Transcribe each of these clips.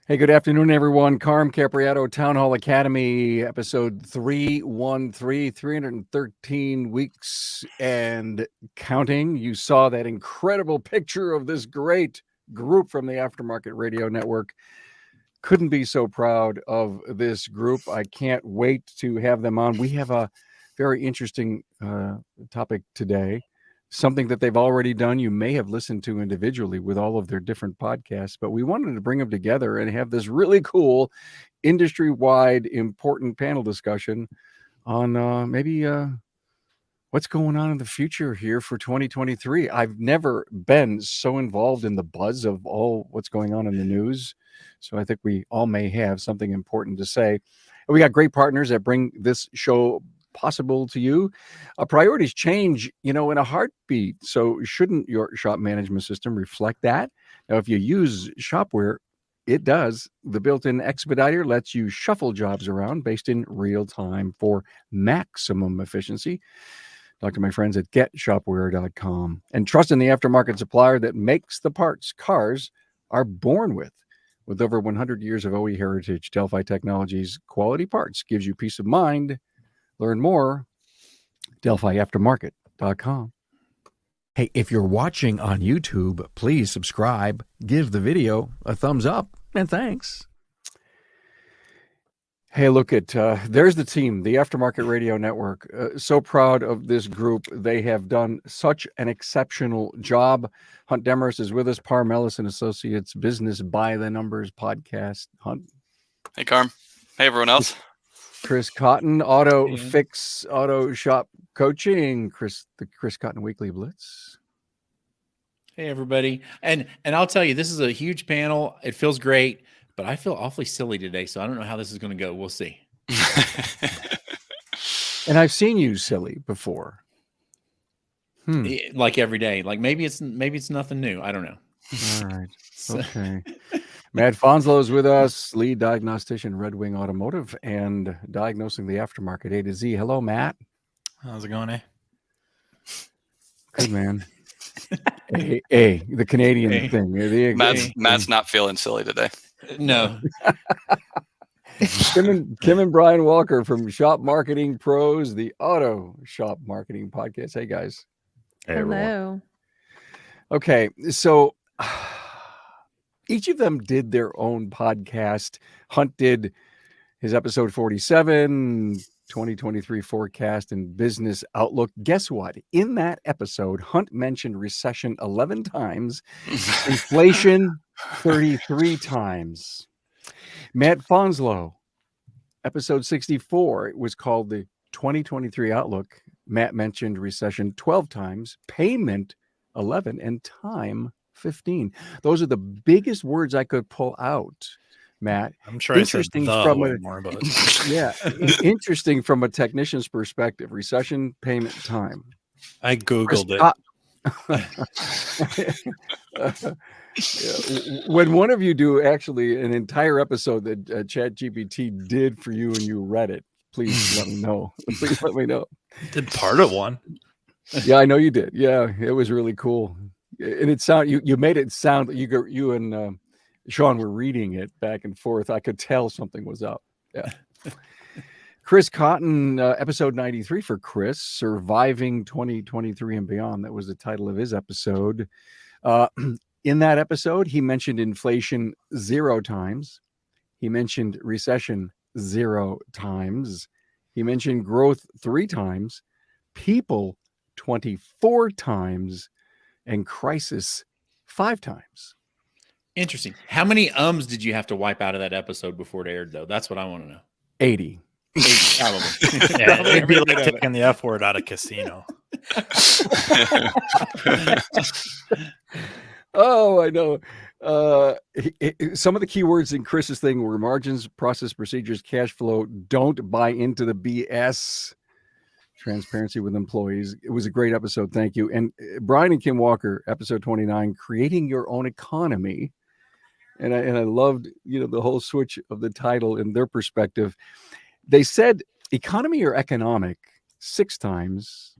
Hey, good afternoon, everyone. Carm Capriato, Town Hall Academy, episode 313, 313 weeks and counting. You saw that incredible picture of this great group from the Aftermarket Radio Network. Couldn't be so proud of this group. I can't wait to have them on. We have a very interesting topic today. Something that they've already done, you may have listened to individually with all of their different podcasts, but we wanted to bring them together and have this really cool industry-wide important panel discussion on maybe what's going on in the future here for 2023. I've never been so involved in the buzz of all what's going on in the news, so I think we all may have something important to say. And we got great partners that bring this show possible to you. Priorities change, in a heartbeat. So shouldn't your shop management system reflect that? Now, if you use Shopware, it does. The built-in expediter lets you shuffle jobs around based in real time for maximum efficiency. Talk to my friends at getshopware.com. And trust in the aftermarket supplier that makes the parts cars are born with. With over 100 years of OE heritage, Delphi Technologies quality parts gives you peace of mind. Learn more, DelphiAftermarket.com. Hey, if you're watching on YouTube, please subscribe, give the video a thumbs up, and thanks. Hey, look at, there's the team, the Aftermarket Radio Network. So proud of this group. They have done such an exceptional job. Hunt Demarest is with us, Paar, Mellis and Associates, Business by the Numbers podcast. Hunt. Hey, Carm. Hey, everyone else. Chris Cotton, AutoFix, Auto Shop Coaching, the Chris Cotton Weekly Blitz. Hey, everybody. And I'll tell you, this is a huge panel. It feels great, but I feel awfully silly today, so I don't know how this is going to go. We'll see. And I've seen you silly before. Like every day. Like maybe it's nothing new. I don't know. All right. Okay. Matt Fanslow is with us, lead diagnostician, Red Wing Automotive, and Diagnosing the Aftermarket A to Z. Hello, Matt. How's it going, eh? Good, man. The Canadian thing. Matt's not feeling silly today. No. Kim and Brian Walker from Shop Marketing Pros, the Auto Shop Marketing Podcast. Hey, guys. Hey, hello. Everyone. Okay, so each of them did their own podcast. Hunt did his episode 47, 2023 forecast and business outlook. Guess what? In that episode, Hunt mentioned recession 11 times, inflation 33 times. Matt Fanslow, episode 64, it was called the 2023 outlook. Matt mentioned recession 12 times, payment 11, and time 15. Those are the biggest words I could pull out, Matt. I'm sure interesting from interesting from a technician's perspective. Recession, payment, time. I googled it. When one of you do actually an entire episode that ChatGPT did for you and you read it, please let me know. Please let me know. Did part of one. Yeah, I know you did. Yeah, it was really cool. And it sound you made it sound you and Sean were reading it back and forth. I could tell something was up. Yeah. Chris Cotton, episode 93 for Chris, Surviving 2023 and Beyond. That was the title of his episode. In that episode, he mentioned inflation 0 times. He mentioned recession 0 times. He mentioned growth 3 times, people 24 times, and crisis 5 times. Interesting. How many ums did you have to wipe out of that episode before it aired, though? That's what I want to know. 80. Probably. Yeah, it'd be like taking the F word out of casino. Oh, I know. Some of the key words in Chris's thing were margins, process, procedures, cash flow. Don't buy into the BS. Transparency with employees. It was a great episode. Thank you. And Brian and Kim Walker, episode 29, creating your own economy. And I loved, the whole switch of the title and their perspective. They said economy or economic 6 times,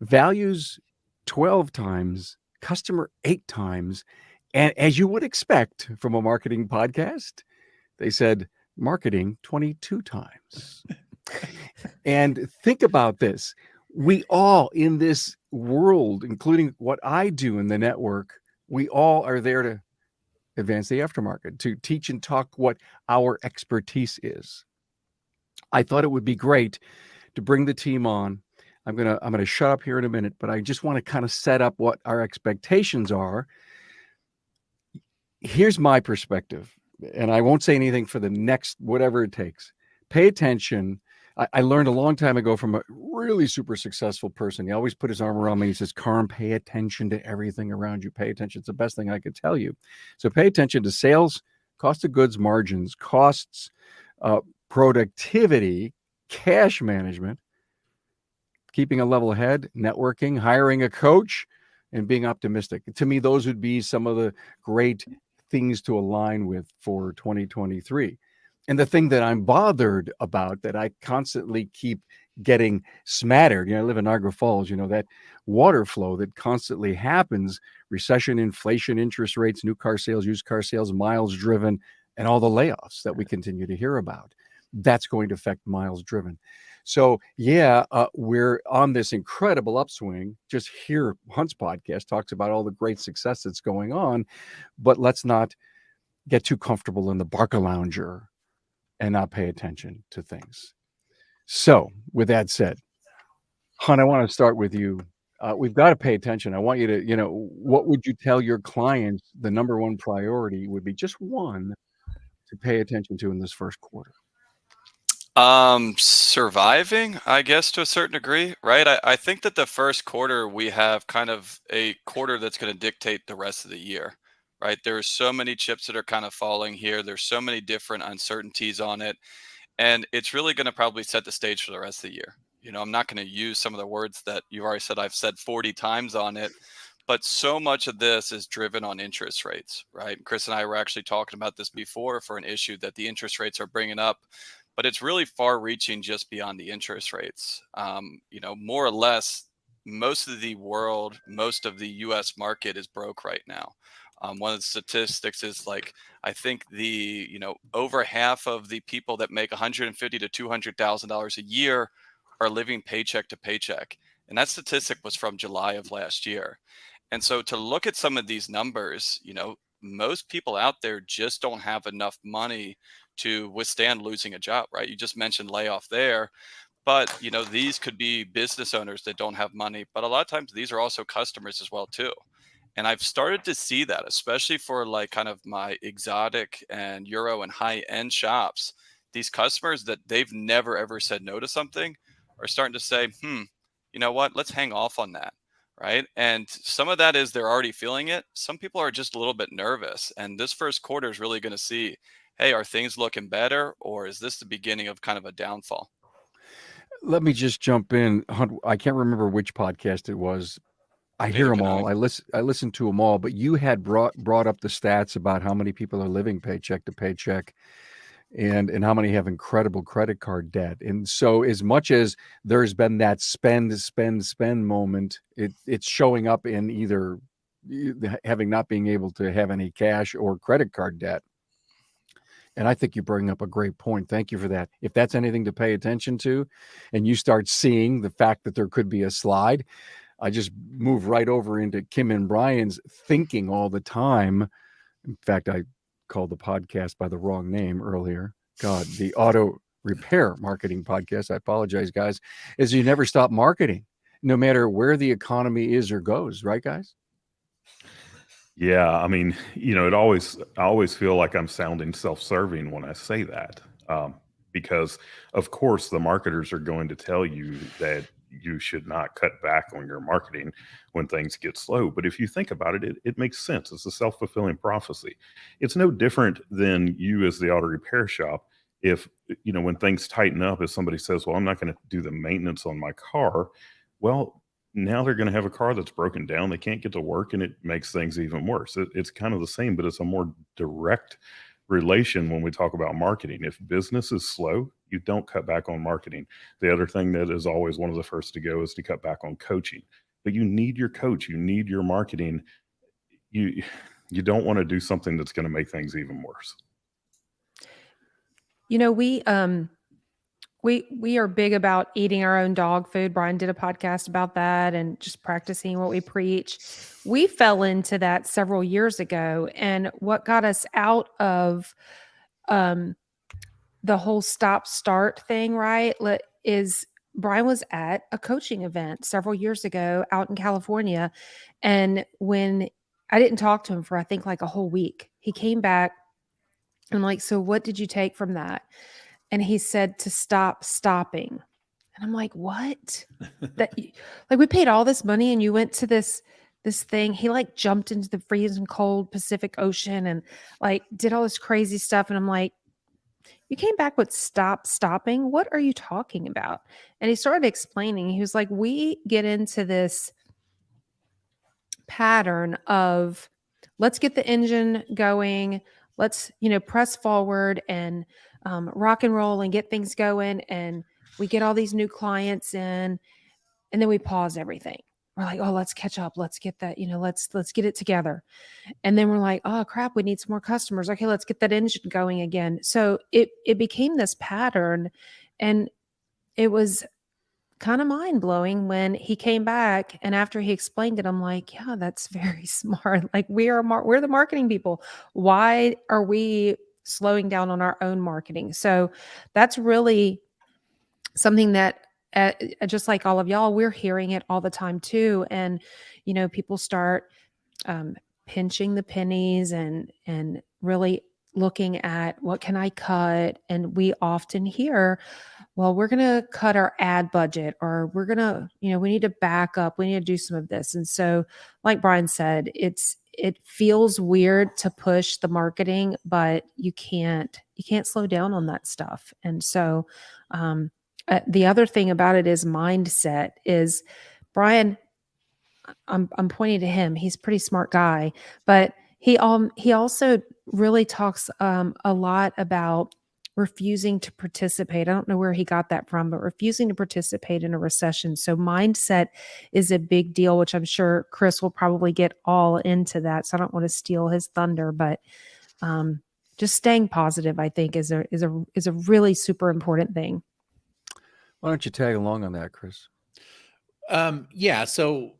values 12 times, customer 8 times. And as you would expect from a marketing podcast, They said marketing 22 times. And think about this. We all in this world, including what I do in the network, we all are there to advance the aftermarket, to teach and talk what our expertise is. I thought it would be great to bring the team on. I'm gonna shut up here in a minute, but I just want to kind of set up what our expectations are. Here's my perspective, and I won't say anything for the next whatever it takes. Pay attention. I learned a long time ago from a really super successful person. He always put his arm around me. He says, Carm, pay attention to everything around you. Pay attention. It's the best thing I could tell you. So pay attention to sales, cost of goods, margins, costs, productivity, cash management, keeping a level head, networking, hiring a coach, and being optimistic. To me, those would be some of the great things to align with for 2023. And the thing that I'm bothered about, that I constantly keep getting smattered, I live in Niagara Falls, that water flow that constantly happens, recession, inflation, interest rates, new car sales, used car sales, miles driven, and all the layoffs that we continue to hear about. That's going to affect miles driven. So we're on this incredible upswing. Just hear Hunt's podcast talks about all the great success that's going on, but let's not get too comfortable in the Barca Lounger and not pay attention to things. So with that said, Hunt, I want to start with you. We've got to pay attention. I want you to, what would you tell your clients the number one priority would be, just one, to pay attention to in this first quarter? Surviving, I guess, to a certain degree, right? I think that the first quarter, we have kind of a quarter that's going to dictate the rest of the year, right? There are so many chips that are kind of falling here. There's so many different uncertainties on it. And it's really going to probably set the stage for the rest of the year. I'm not going to use some of the words that you've already said. I've said 40 times on it. But so much of this is driven on interest rates, right? Chris and I were actually talking about this before for an issue that the interest rates are bringing up. But it's really far-reaching just beyond the interest rates. More or less, most of the U.S. market is broke right now. One of the statistics is I think over half of the people that make $150,000 to $200,000 a year are living paycheck to paycheck. And that statistic was from July of last year. And so to look at some of these numbers, most people out there just don't have enough money to withstand losing a job, right? You just mentioned layoff there, but these could be business owners that don't have money, but a lot of times these are also customers as well too. And I've started to see that, especially for kind of my exotic and Euro and high end shops, these customers that they've never ever said no to something are starting to say, you know what, let's hang off on that. Right. And some of that is they're already feeling it. Some people are just a little bit nervous. And this first quarter is really going to see, hey, are things looking better, or is this the beginning of kind of a downfall? Let me just jump in. I can't remember which podcast it was. I hear them all. I listen to them all. But you had brought up the stats about how many people are living paycheck to paycheck, and how many have incredible credit card debt. And so as much as there's been that spend moment, it's showing up in either having not being able to have any cash or credit card debt. And I think you bring up a great point. Thank you for that. If that's anything to pay attention to, and you start seeing the fact that there could be a slide, I just move right over into Kim and Brian's thinking all the time. In fact, I called the podcast by the wrong name earlier. God, the auto repair marketing podcast. I apologize, guys. Is you never stop marketing, no matter where the economy is or goes, right, guys? Yeah, I mean, I always feel like I'm sounding self-serving when I say that, because of course the marketers are going to tell you that you should not cut back on your marketing when things get slow. But if you think about it, it makes sense. It's a self-fulfilling prophecy. It's no different than you as the auto repair shop. If, when things tighten up, if somebody says, well, I'm not going to do the maintenance on my car, well, now they're going to have a car that's broken down. They can't get to work, and it makes things even worse. It's kind of the same, but it's a more direct relation when we talk about marketing. If business is slow, you don't cut back on marketing. The other thing that is always one of the first to go is to cut back on coaching. But you need your coach. You need your marketing. You don't want to do something that's going to make things even worse. You know, we are big about eating our own dog food. Brian did a podcast about that and just practicing what we preach. We fell into that several years ago, and what got us out of the whole stop-start thing, right, is Brian was at a coaching event several years ago out in California, and when I didn't talk to him for I think like a whole week, he came back. I'm like, so what did you take from that? And he said to stop stopping. And I'm like, what? Like we paid all this money and you went to this thing. He like jumped into the freezing cold Pacific Ocean and like did all this crazy stuff. And I'm like, you came back with stop stopping. What are you talking about? And he started explaining. He was like, we get into this pattern of let's get the engine going. Let's, press forward and rock and roll and get things going. And we get all these new clients in, and then we pause everything. We're like, oh, let's catch up. Let's get that, let's get it together. And then we're like, oh crap, we need some more customers. Okay, let's get that engine going again. So it became this pattern, and it was kind of mind blowing when he came back. And after he explained it, I'm like, yeah, that's very smart. Like we're the marketing people. Why are we slowing down on our own marketing? So that's really something that just like all of y'all, we're hearing it all the time too. And, people start pinching the pennies and really looking at what can I cut? And we often hear, well, we're going to cut our ad budget, or we're going to, we need to back up. We need to do some of this. And so like Brian said, it feels weird to push the marketing, but you can't slow down on that stuff. And so, the other thing about it is mindset. Is Brian, I'm pointing to him. He's a pretty smart guy, but he also really talks a lot about refusing to participate. I don't know where he got that from, but refusing to participate in a recession. So mindset is a big deal, which I'm sure Chris will probably get all into that. So I don't want to steal his thunder, but just staying positive, I think, is a really super important thing. Why don't you tag along on that, Chris? Yeah. So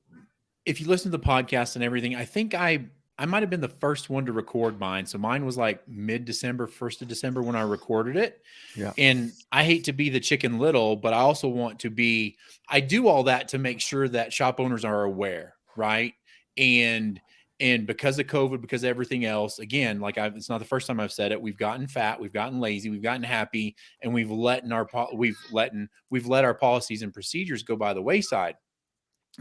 if you listen to the podcast and everything, I think I might have been the first one to record mine. So mine was like mid-December, 1st of December when I recorded it. Yeah. And I hate to be the Chicken Little, but I also want to be, I do all that to make sure that shop owners are aware. Right. And because of COVID, because of everything else, again, like it's not the first time I've said it. We've gotten fat, we've gotten lazy, we've gotten happy, and we've let our policies and procedures go by the wayside.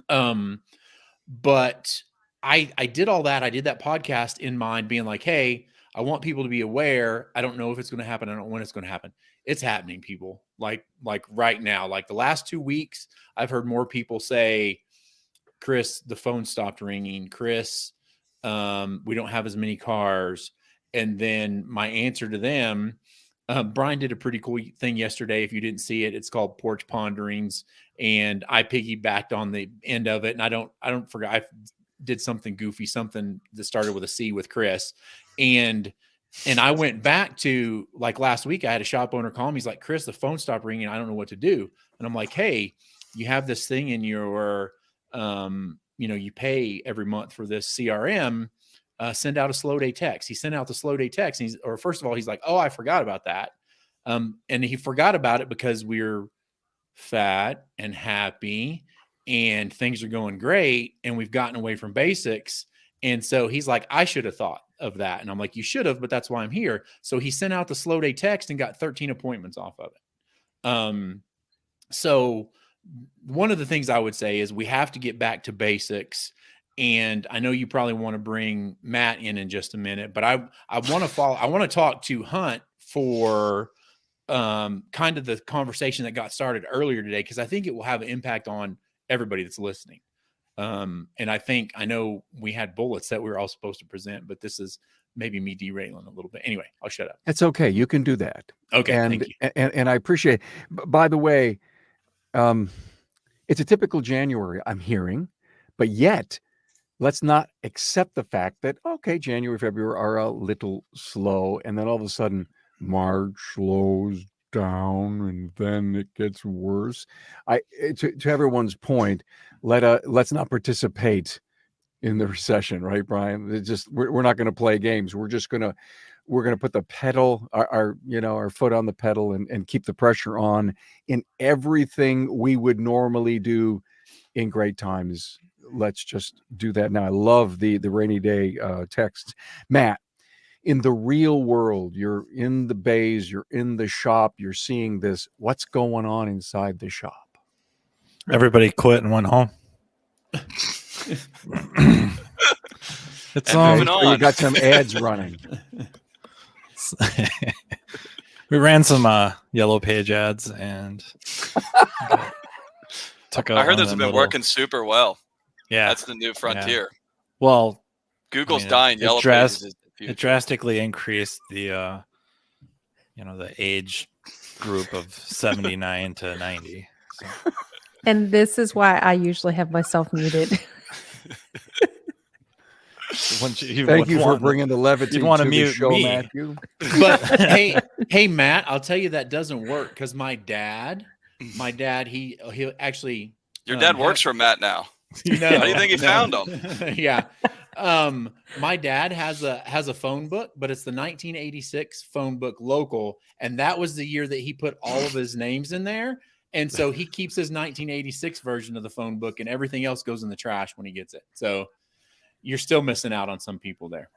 But I did all that. I did that podcast in mind, being like, hey, I want people to be aware. I don't know if it's going to happen. I don't know when it's going to happen. It's happening, people. Like right now, like the last 2 weeks, I've heard more people say, Chris, the phone stopped ringing. Chris, we don't have as many cars. And then my answer to them, Brian did a pretty cool thing yesterday. If you didn't see it, it's called Porch Ponderings. And I piggybacked on the end of it. And I don't forget. I did something goofy, something that started with a C with Chris. And I went back to like last week, I had a shop owner call me. He's like, Chris, the phone stopped ringing. I don't know what to do. And I'm like, hey, you have this thing in your, you pay every month for this CRM, send out a slow day text. He sent out the slow day text. And first of all, he's like, oh, I forgot about that. And he forgot about it because we're fat and happy and things are going great. And we've gotten away from basics. And so he's like, I should have thought of that. And I'm like, you should have, but that's why I'm here. So he sent out the slow day text and got 13 appointments off of it. So one of the things I would say is we have to get back to basics. And I know you probably want to bring Matt in just a minute, but I want to talk to Hunt for kind of the conversation that got started earlier today, because I think it will have an impact on everybody that's listening. And I know we had bullets that we were all supposed to present, but this is maybe me derailing a little bit. Anyway, I'll shut up. It's okay. You can do that. Okay. And, thank you. and I appreciate, by the way, it's a typical January, I'm hearing, but yet let's not accept the fact that, okay, January, February are a little slow. And then all of a sudden March slows down and then it gets worse. To everyone's point, let's not participate in the recession, right, Brian? We're not going to play games. We're going to put the pedal, our foot on the pedal and keep the pressure on in everything we would normally do in great times. Let's just do that now. I love the rainy day texts. Matt, in the real world, you're in the bays, you're in the shop, you're seeing this. What's going on inside the shop? Everybody quit and went home. It's moving on. You got some ads running. We ran some yellow page ads and I heard those have been working super well. Yeah, that's the new frontier. Yeah. Well, Google's dying. Yellow pages is the future. It drastically increased the the age group of 79 to 90. So. And this is why I usually have myself muted. Thank you for bringing the levity to the show, me. Matthew. But hey, Matt, I'll tell you that doesn't work because my dad, he actually. Your dad works for Matt now. No, how do you think he found him? Yeah. My dad has a phone book, but it's the 1986 phone book local, and that was the year that he put all of his names in there. And so he keeps his 1986 version of the phone book, and everything else goes in the trash when he gets it. So you're still missing out on some people there.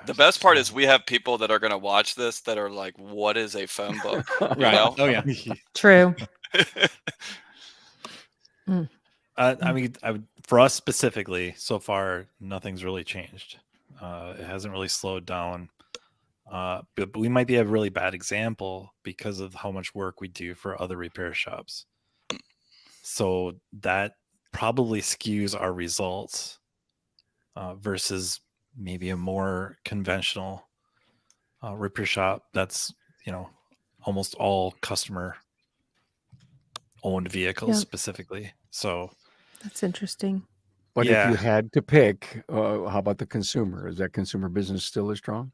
The best part is we have people that are going to watch this that are like, what is a phone book? Right. Know? Oh, yeah. True. I mean, for us specifically, so far, nothing's really changed. It hasn't really slowed down. But we might be a really bad example because of how much work we do for other repair shops. So that probably skews our results versus maybe a more conventional repair shop that's, almost all customer owned vehicles specifically. So that's interesting. But if you had to pick, how about the consumer? Is that consumer business still strong?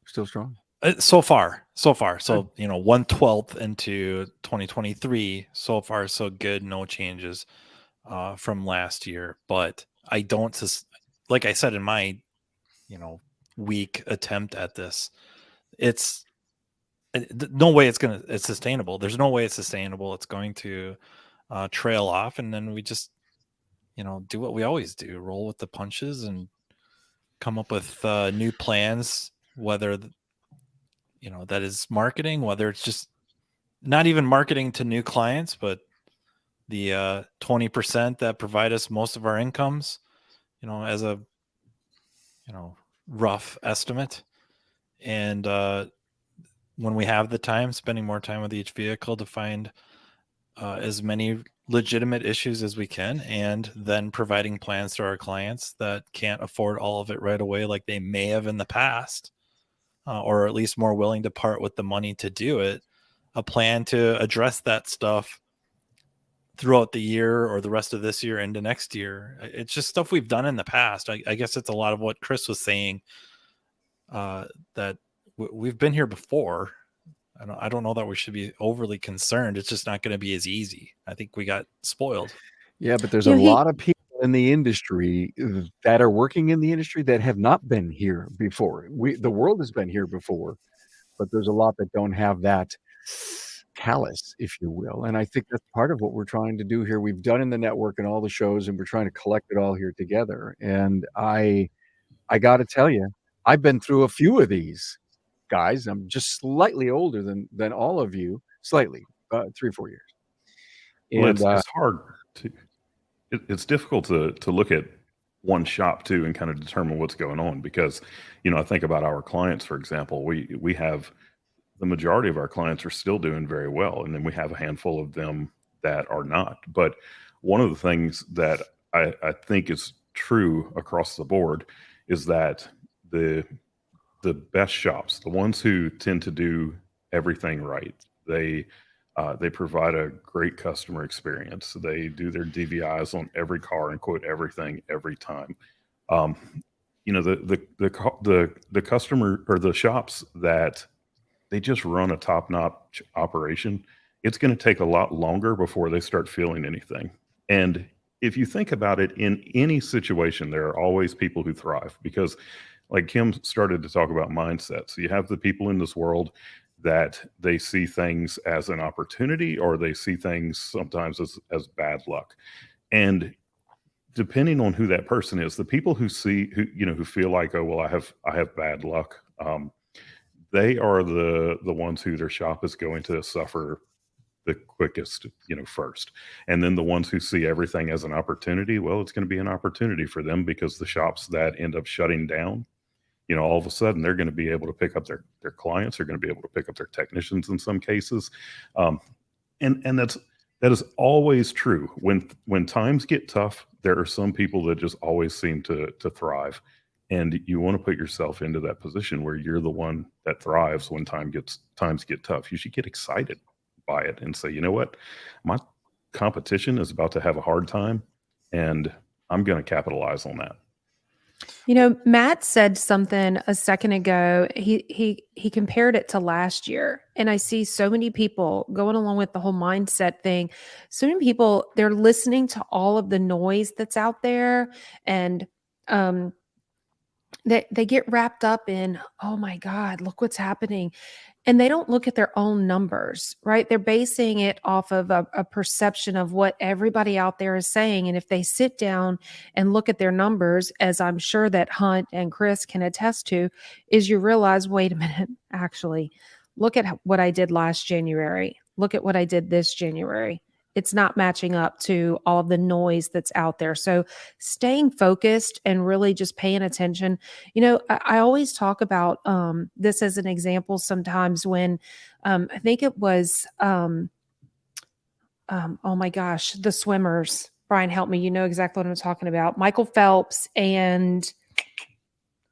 Still strong? So far. So 1/12 into 2023. So far, so good. No changes from last year. But I don't, like I said in my, weak attempt at this, it's no way it's sustainable. There's no way it's sustainable. It's going to trail off, and then we just, do what we always do: roll with the punches and come up with new plans. Whether that is marketing, whether it's just not even marketing to new clients, but the 20% that provide us most of our incomes, as a rough estimate. And when we have the time, spending more time with each vehicle to find as many legitimate issues as we can, and then providing plans to our clients that can't afford all of it right away like they may have in the past. Or at least more willing to part with the money to do it, a plan to address that stuff throughout the year or the rest of this year into next year. It's just stuff we've done in the past. I guess it's a lot of what Chris was saying, that we've been here before. I don't know that we should be overly concerned. It's just not going to be as easy. I think we got spoiled. Yeah, but there's a lot of people in the industry that are working in the industry that have not been here before. The world has been here before, but there's a lot that don't have that callus, if you will. And I think that's part of what we're trying to do here. We've done in the network and all the shows, and we're trying to collect it all here together. And I got to tell you, I've been through a few of these, guys. I'm just slightly older than all of you, slightly, 3-4 years. And well, it's hard to. It's difficult to look at one shop too and kind of determine what's going on, because, I think about our clients, for example. We have the majority of our clients are still doing very well, and then we have a handful of them that are not. But one of the things that I think is true across the board is that the best shops, the ones who tend to do everything right, they provide a great customer experience. They do their DVIs on every car and quote everything every time. The customer or the shops that they just run a top-notch operation, it's going to take a lot longer before they start feeling anything. And if you think about it, in any situation, there are always people who thrive, because like Kim started to talk about mindsets. You have the people in this world that they see things as an opportunity, or they see things sometimes as bad luck. And depending on who that person is, the people who feel like, oh, well, I have bad luck, they are the ones who their shop is going to suffer the quickest, first. And then the ones who see everything as an opportunity, well, it's going to be an opportunity for them, because the shops that end up shutting down, all of a sudden they're going to be able to pick up their clients. They're going to be able to pick up their technicians in some cases. And that is always true. When times get tough, there are some people that just always seem to thrive. And you want to put yourself into that position where you're the one that thrives when times get tough. You should get excited by it and say, you know what, my competition is about to have a hard time, and I'm going to capitalize on that. Matt said something a second ago. He compared it to last year, and I see so many people going along with the whole mindset thing. So many people, they're listening to all of the noise that's out there, and they get wrapped up in, oh my God, look what's happening. And they don't look at their own numbers, right? They're basing it off of a perception of what everybody out there is saying. And if they sit down and look at their numbers, as I'm sure that Hunt and Chris can attest to, is you realize, wait a minute, actually, look at what I did last January. Look at what I did this January. It's not matching up to all of the noise that's out there. So staying focused and really just paying attention. I always talk about this as an example sometimes when I think it was, oh my gosh, the swimmers. Brian, help me. You know exactly what I'm talking about. Michael Phelps and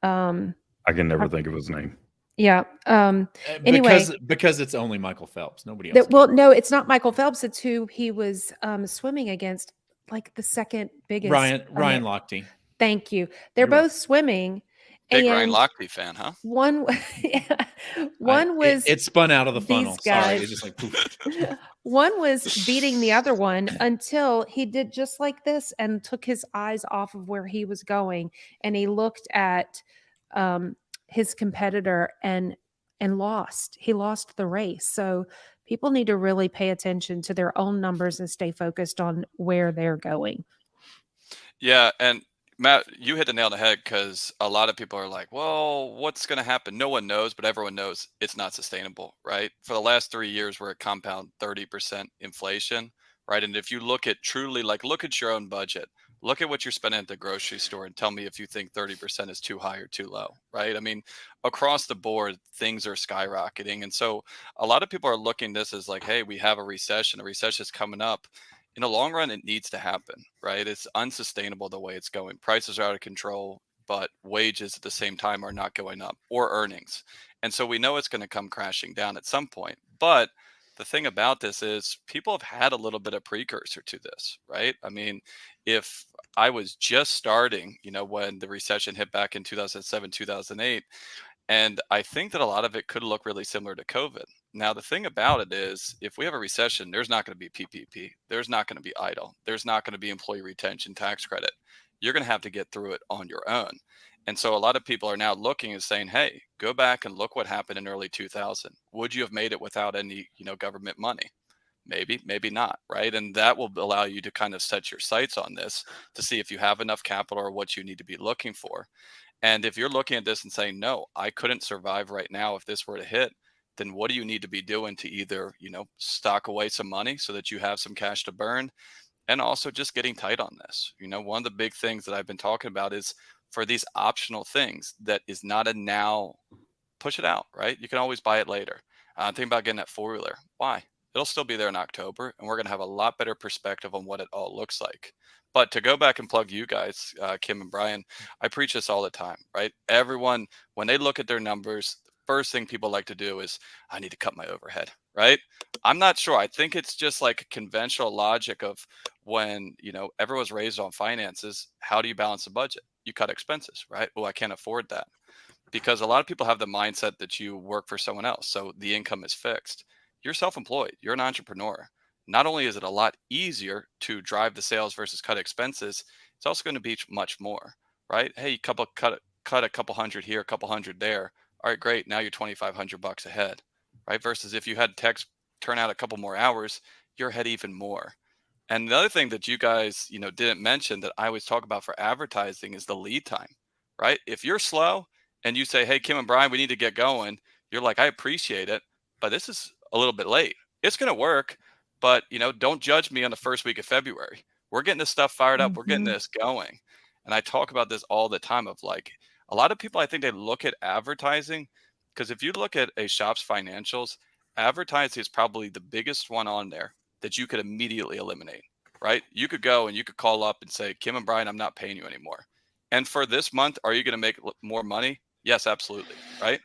I can never think of his name. Yeah. Anyway, because it's only Michael Phelps. Nobody else. No, it's not Michael Phelps. It's who he was swimming against, like the second biggest. Ryan Lochte. Thank you. They're both swimming. Big Ryan Lochte fan, huh? One was it spun out of the funnel. Sorry, it's just like poof. One was beating the other one until he did just like this and took his eyes off of where he was going, and he looked at his competitor and lost. He lost the race. So people need to really pay attention to their own numbers and stay focused on where they're going. Yeah. And Matt, you hit the nail on the head, because a lot of people are like, well, what's going to happen? No one knows, but everyone knows it's not sustainable, right? For the last 3 years, we're at compound 30% inflation, right? And if you look at truly, look at your own budget, look at what you're spending at the grocery store, and tell me if you think 30% is too high or too low, right? I mean, across the board, things are skyrocketing. And so a lot of people are looking at this as like, hey, we have a recession is coming up. In the long run, it needs to happen, right? It's unsustainable the way it's going. Prices are out of control, but wages at the same time are not going up, or earnings. And so we know it's going to come crashing down at some point. But the thing about this is people have had a little bit of precursor to this, right? I mean, if I was just starting, when the recession hit back in 2007, 2008, and I think that a lot of it could look really similar to COVID. Now, the thing about it is, if we have a recession, there's not going to be PPP. There's not going to be idle. There's not going to be employee retention tax credit. You're going to have to get through it on your own. And so a lot of people are now looking and saying, hey, go back and look what happened in early 2000. Would you have made it without any, government money? Maybe, maybe not, right? And that will allow you to kind of set your sights on this to see if you have enough capital or what you need to be looking for. And if you're looking at this and saying, no, I couldn't survive right now if this were to hit, then what do you need to be doing to either, stock away some money so that you have some cash to burn, and also just getting tight on this? One of the big things that I've been talking about is, for these optional things that is not a now, push it out, right? You can always buy it later. Think about getting that four-wheeler. Why? It'll still be there in October, and we're going to have a lot better perspective on what it all looks like. But to go back and plug you guys, Kim and Brian, I preach this all the time, right? Everyone, when they look at their numbers, the first thing people like to do is, I need to cut my overhead, right? I'm not sure. I think it's just like a conventional logic of when, everyone's raised on finances, how do you balance the budget? You cut expenses, right? Oh, I can't afford that. because a lot of people have the mindset that you work for someone else, so the income is fixed. You're self-employed. You're an entrepreneur. Not only is it a lot easier to drive the sales versus cut expenses, it's also going to be much more, right? Hey, you cut a couple hundred here, a couple hundred there. All right, great. Now you're $2,500 ahead, right? Versus if you had techs turn out a couple more hours, you're ahead even more. And the other thing that you guys, didn't mention that I always talk about for advertising is the lead time, right? If you're slow and you say, hey, Kim and Brian, we need to get going, you're like, I appreciate it, but this is a little bit late. It's going to work, but don't judge me on the first week of February. We're getting this stuff fired up. We're getting this going. And I talk about this all the time of like, a lot of people, I think they look at advertising, because if you look at a shop's financials, advertising is probably the biggest one on there that you could immediately eliminate, right? You could go and you could call up and say, Kim and Brian, I'm not paying you anymore. And for this month, are you going to make more money? Yes, absolutely, right?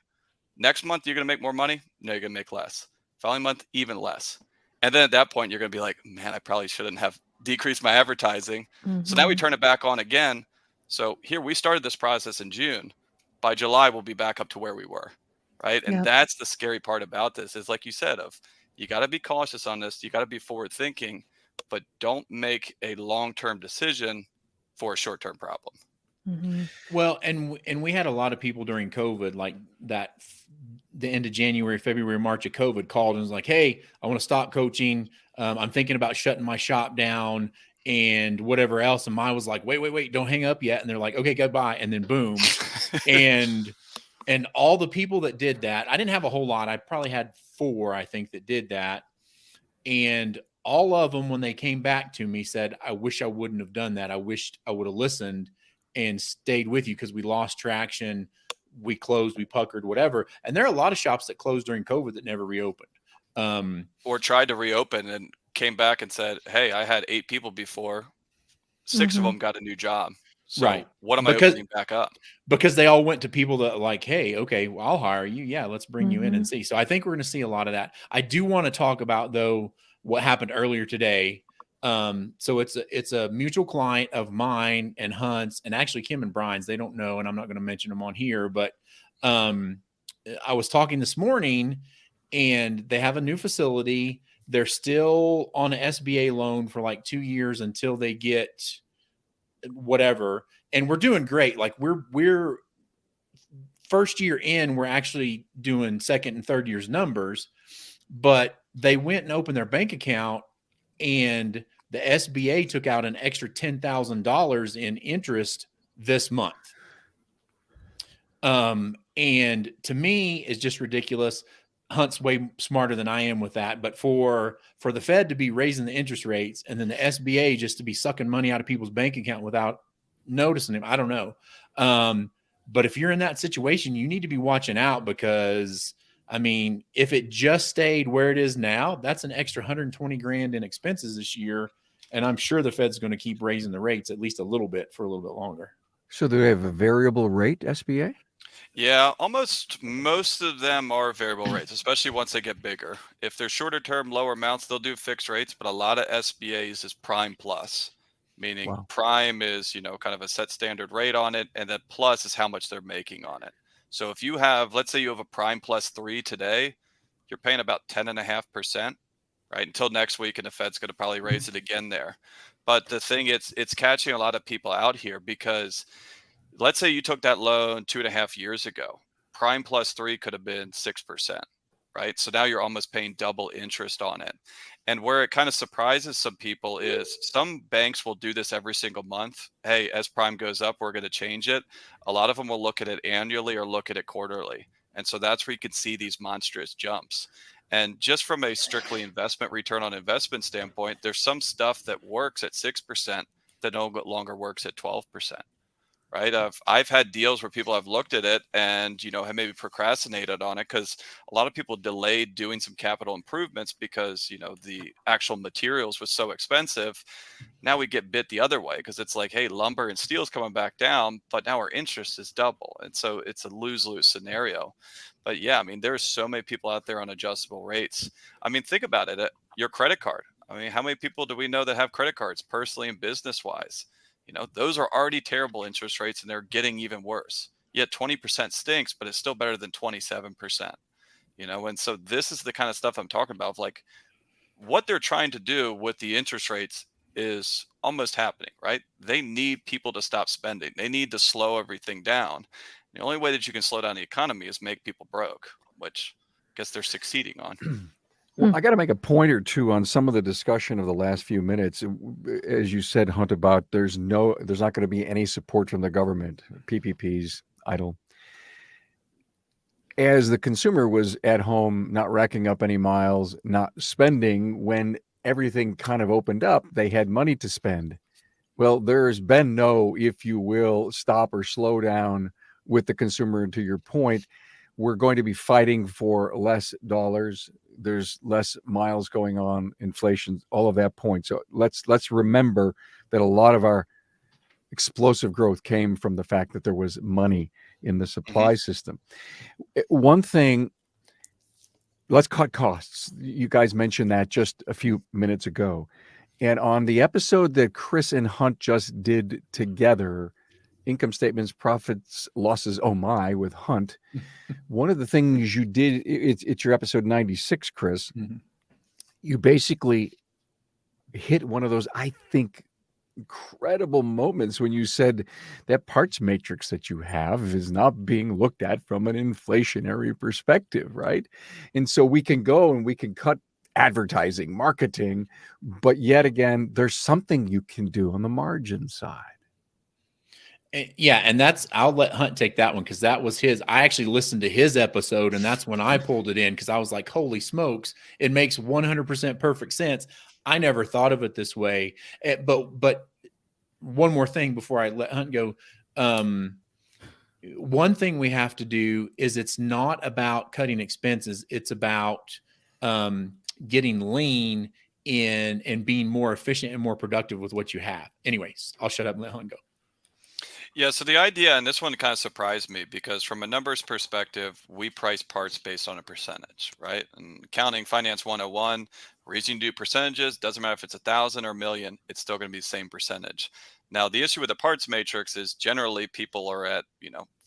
Next month, you're going to make more money? No, you're going to make less. Following month, even less. And then at that point, you're going to be like, man, I probably shouldn't have decreased my advertising. So now we turn it back on again. So here we started this process in June. By July, we'll be back up to where we were, right? And that's the scary part about this is like you said, you got to be cautious on this. You got to be forward thinking, but don't make a long-term decision for a short-term problem. Well, and we had a lot of people during COVID, like that, the end of January, February, March of COVID, called and was like, hey, I want to stop coaching. I'm thinking about shutting my shop down and whatever else. And I was like, wait, don't hang up yet. And they're like, okay, goodbye. And then boom. And all the people that did that, I didn't have a whole lot. I probably had 4, I think, that did that. And all of them, when they came back to me, said, I wish I wouldn't have done that. I wished I would have listened and stayed with you, because we lost traction. We closed, we puckered, whatever. And there are a lot of shops that closed during COVID that never reopened. Or tried to reopen and came back and said, hey, I had 8 people before. 6 of them got a new job. So right. What am I opening back up? Because they all went to people that like, hey, okay, well, I'll hire you. Yeah, let's bring you in and see. So I think we're going to see a lot of that. I do want to talk about, though, what happened earlier today. So it's a mutual client of mine and Hunt's, and actually Kim and Brian's. They don't know, and I'm not going to mention them on here, but I was talking this morning, and they have a new facility. They're still on an SBA loan for like 2 years until they get whatever. And we're doing great. Like we're first year in, we're actually doing second and third year's numbers, but they went and opened their bank account, and the SBA took out an extra $10,000 in interest this month. And to me, it's just ridiculous. Hunt's way smarter than I am with that. But for the Fed to be raising the interest rates and then the SBA just to be sucking money out of people's bank account without noticing it, I don't know. But if you're in that situation, you need to be watching out, because I mean, if it just stayed where it is now, that's an extra 120 grand in expenses this year. And I'm sure the Fed's going to keep raising the rates at least a little bit for a little bit longer. So do they have a variable rate SBA? Yeah, almost most of them are variable rates, especially once they get bigger. If they're shorter term, lower amounts, they'll do fixed rates, but a lot of SBAs is prime plus, meaning prime is, kind of a set standard rate on it, and then plus is how much they're making on it. So if you have, let's say you have a prime plus 3 today, you're paying about 10.5%, right? Until next week, and the Fed's going to probably raise it again there. But the thing, it's catching a lot of people out here, because let's say you took that loan 2.5 years ago, prime plus 3 could have been 6%, right? So now you're almost paying double interest on it. And where it kind of surprises some people is some banks will do this every single month. Hey, as prime goes up, we're going to change it. A lot of them will look at it annually or look at it quarterly. And so that's where you can see these monstrous jumps. And just from a strictly investment return on investment standpoint, there's some stuff that works at 6% that no longer works at 12%. Right. I've had deals where people have looked at it and, have maybe procrastinated on it because a lot of people delayed doing some capital improvements because, the actual materials was so expensive. Now we get bit the other way because it's like, hey, lumber and steel's coming back down, but now our interest is double. And so it's a lose-lose scenario. But yeah, I mean, there's so many people out there on adjustable rates. I mean, think about it. Your credit card. I mean, how many people do we know that have credit cards personally and business wise? Those are already terrible interest rates and they're getting even worse. yet 20% stinks, but it's still better than 27%. And so this is the kind of stuff I'm talking about, of like what they're trying to do with the interest rates is almost happening, right? They need people to stop spending. They need to slow everything down. The only way that you can slow down the economy is make people broke, which I guess they're succeeding on. Well, I got to make a point or two on some of the discussion of the last few minutes. As you said, Hunt, about there's not going to be any support from the government, PPPs, idle. As the consumer was at home, not racking up any miles, not spending, when everything kind of opened up, they had money to spend. Well, there's been no, if you will, stop or slow down with the consumer. And to your point, we're going to be fighting for less dollars. There's less miles going on, inflation, all of that point. So let's remember that a lot of our explosive growth came from the fact that there was money in the supply system. One thing, let's cut costs. You guys mentioned that just a few minutes ago. And on the episode that Chris and Hunt just did together, Income Statements, Profits, Losses, Oh My, with Hunt, one of the things you did, it's your episode 96, Chris. Mm-hmm. You basically hit one of those, I think, incredible moments when you said that parts matrix that you have is not being looked at from an inflationary perspective, right? And so we can go and we can cut advertising, marketing, but yet again, there's something you can do on the margin side. Yeah, and I'll let Hunt take that one because that was his. I actually listened to his episode, and that's when I pulled it in because I was like, holy smokes, it makes 100% perfect sense. I never thought of it this way. But one more thing before I let Hunt go. One thing we have to do is it's not about cutting expenses. It's about getting lean and being more efficient and more productive with what you have. Anyways, I'll shut up and let Hunt go. Yeah, so the idea, and this one kind of surprised me because from a numbers perspective, we price parts based on a percentage, right? And accounting, finance 101, reason you do percentages, doesn't matter if it's 1,000 or a million, it's still going to be the same percentage. Now, the issue with the parts matrix is generally people are at,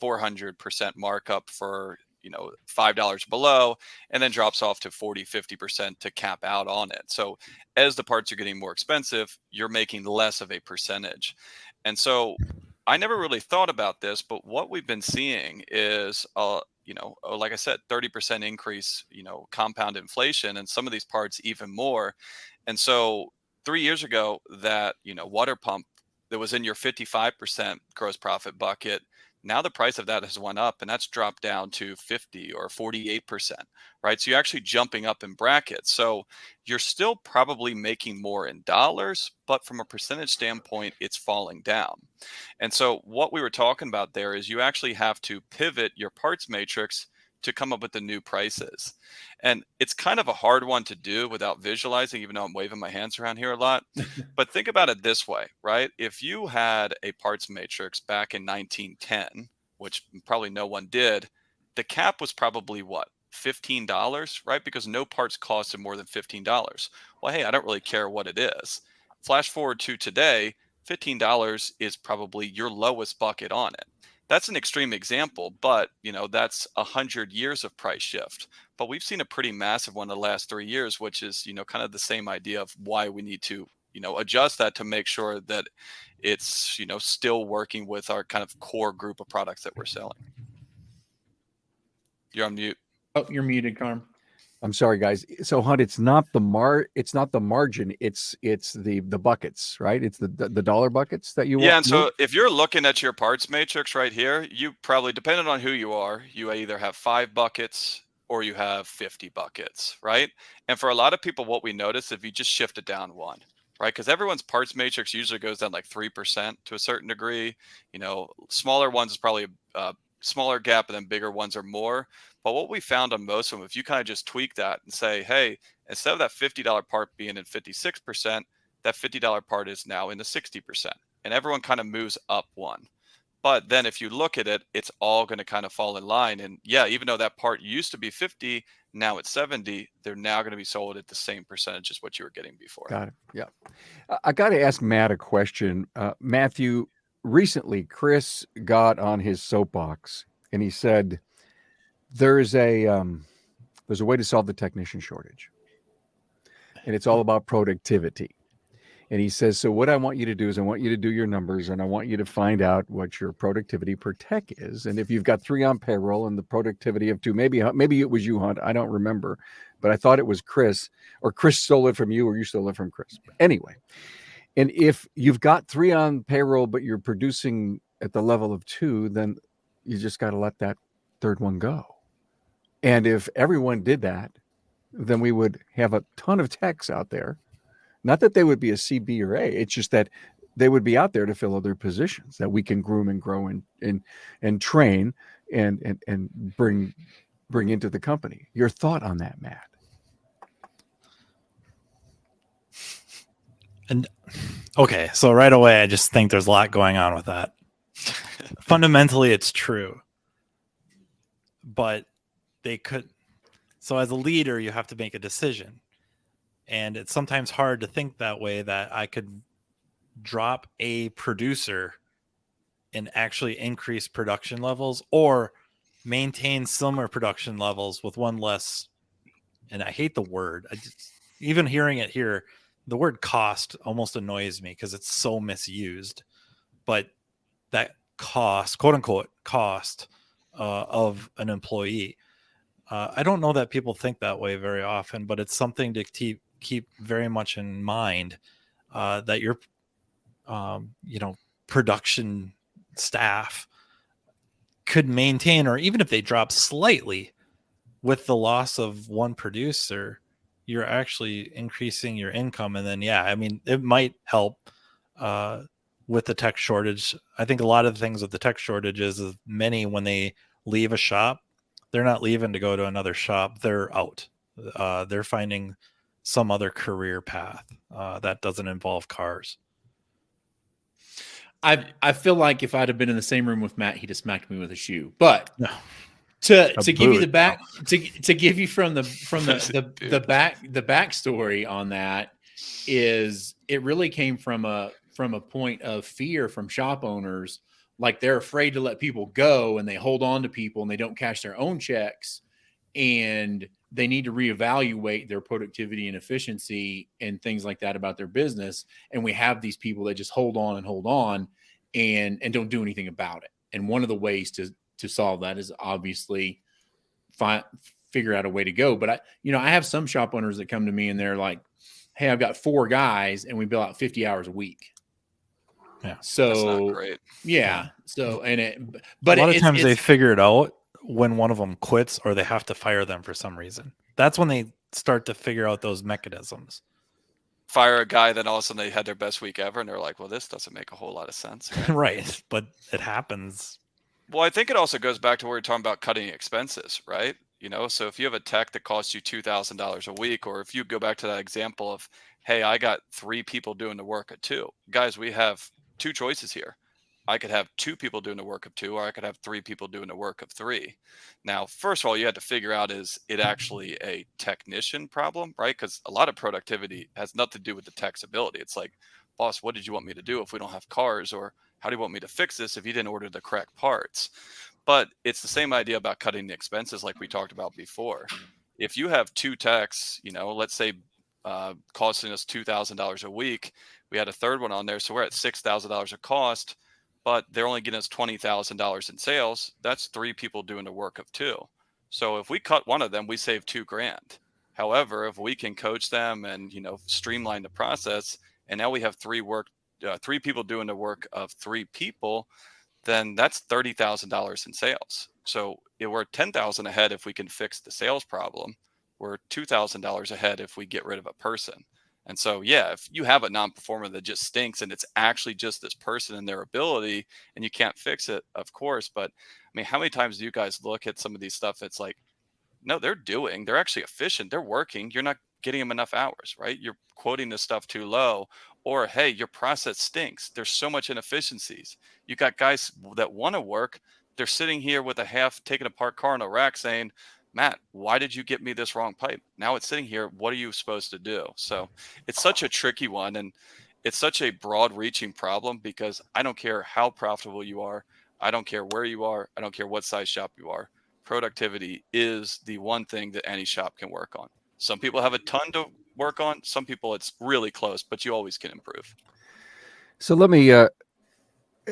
400% markup for, $5 below, and then drops off to 40, 50% to cap out on it. So as the parts are getting more expensive, you're making less of a percentage. And so I never really thought about this, but what we've been seeing is, like I said, 30% increase, compound inflation, and some of these parts even more. And so 3 years ago, that, water pump that was in your 55% gross profit bucket, now the price of that has went up, and that's dropped down to 50 or 48%, right? So you're actually jumping up in brackets. So you're still probably making more in dollars, but from a percentage standpoint, it's falling down. And so what we were talking about there is you actually have to pivot your parts matrix to come up with the new prices. And it's kind of a hard one to do without visualizing, even though I'm waving my hands around here a lot. But think about it this way, right? If you had a parts matrix back in 1910, which probably no one did, the cap was probably what? $15, right? Because no parts costed more than $15. Well, hey, I don't really care what it is. Flash forward to today, $15 is probably your lowest bucket on it. That's an extreme example, but that's 100 years of price shift. But we've seen a pretty massive one in the last 3 years, which is, kind of the same idea of why we need to, adjust that to make sure that it's, still working with our kind of core group of products that we're selling. You're on mute. Oh, you're muted, Carm. I'm sorry, guys. So, Hunt, it's not the margin. It's the buckets, right? It's the dollar buckets that you want. Yeah, and so if you're looking at your parts matrix right here, you probably, depending on who you are, you either have 5 buckets or you have 50 buckets, right? And for a lot of people, what we notice, if you just shift it down one, right? Because everyone's parts matrix usually goes down like 3% to a certain degree. Smaller ones is probably a smaller gap, and then bigger ones are more. But what we found on most of them, if you kind of just tweak that and say, hey, instead of that $50 part being in 56%, that $50 part is now in the 60%. And everyone kind of moves up one. But then if you look at it, it's all going to kind of fall in line. And yeah, even though that part used to be 50, now it's 70, they're now going to be sold at the same percentage as what you were getting before. Got it. Yeah. I got to ask Matt a question. Matthew, recently Chris got on his soapbox and he said, there's a way to solve the technician shortage. And it's all about productivity. And he says, so what I want you to do is I want you to do your numbers and I want you to find out what your productivity per tech is. And if you've got 3 on payroll and the productivity of 2, maybe it was you, Hunt. I don't remember, but I thought it was Chris, or Chris stole it from you, or you stole it from Chris. But anyway, and if you've got 3 on payroll, but you're producing at the level of 2, then you just got to let that third one go. And if everyone did that, then we would have a ton of techs out there. Not that they would be a C, B, or A. It's just that they would be out there to fill other positions that we can groom and grow and train and bring into the company. Your thought on that, Matt? And okay, so right away, I just think there's a lot going on with that. Fundamentally, it's true, but they could. So as a leader, you have to make a decision. And it's sometimes hard to think that way, that I could drop a producer and actually increase production levels or maintain similar production levels with one less. And I hate the word. Even hearing it here, the word cost almost annoys me because it's so misused. But that cost, quote unquote, cost of an employee. I don't know that people think that way very often, but it's something to keep very much in mind, that your production staff could maintain, or even if they drop slightly with the loss of one producer, you're actually increasing your income. And then, it might help with the tech shortage. I think a lot of the things with the tech shortage is many, when they leave a shop, they're not leaving to go to another shop. They're out. They're finding some other career path that doesn't involve cars. I feel like if I'd have been in the same room with Matt, he'd have smacked me with a shoe. But No. to give you the back to give you from the backstory on that, is it really came from a point of fear from shop owners. Like, they're afraid to let people go and they hold on to people and they don't cash their own checks, and they need to reevaluate their productivity and efficiency and things like that about their business. And we have these people that just hold on and don't do anything about it. And one of the ways to solve that is obviously figure out a way to go. But I have some shop owners that come to me and they're like, hey, I've got 4 guys and we bill out 50 hours a week. Yeah. So that's not great. Yeah. So, but a lot of times they figure it out when one of them quits or they have to fire them for some reason. That's when they start to figure out those mechanisms. Fire a guy, then all of a sudden they had their best week ever, and they're like, well, this doesn't make a whole lot of sense. Right. But it happens. Well, I think it also goes back to where we're talking about cutting expenses, right? So if you have a tech that costs you $2,000 a week, or if you go back to that example of, hey, I got 3 people doing the work of 2. Guys, we have 2 choices here. I could have 2 people doing the work of 2, or I could have 3 people doing the work of 3. Now, first of all, you had to figure out, is it actually a technician problem, right? Because a lot of productivity has nothing to do with the tech's ability. It's like, boss, what did you want me to do if we don't have cars? Or how do you want me to fix this if you didn't order the correct parts? But it's the same idea about cutting the expenses like we talked about before. If you have 2 techs, let's say costing us $2,000 a week, we had a third one on there, so we're at $6,000 a cost, but they're only getting us $20,000 in sales. That's 3 people doing the work of 2. So if we cut one of them, we save $2,000. However, if we can coach them and streamline the process, and now we have 3 people doing the work of 3 people, then that's $30,000 in sales. So we're $10,000 ahead if we can fix the sales problem. We're $2,000 ahead if we get rid of a person. And so, if you have a non-performer that just stinks and it's actually just this person and their ability and you can't fix it, of course. But I mean, how many times do you guys look at some of these stuff? It's like, no, they're actually efficient. They're working. You're not getting them enough hours, right? You're quoting this stuff too low, or, hey, your process stinks. There's so much inefficiencies. You got guys that want to work. They're sitting here with a half taken apart car in a rack saying, Matt, why did you get me this wrong pipe? Now it's sitting here. What are you supposed to do? So it's such a tricky one. And it's such a broad reaching problem, because I don't care how profitable you are. I don't care where you are. I don't care what size shop you are. Productivity is the one thing that any shop can work on. Some people have a ton to work on. Some people it's really close, but you always can improve. So let me,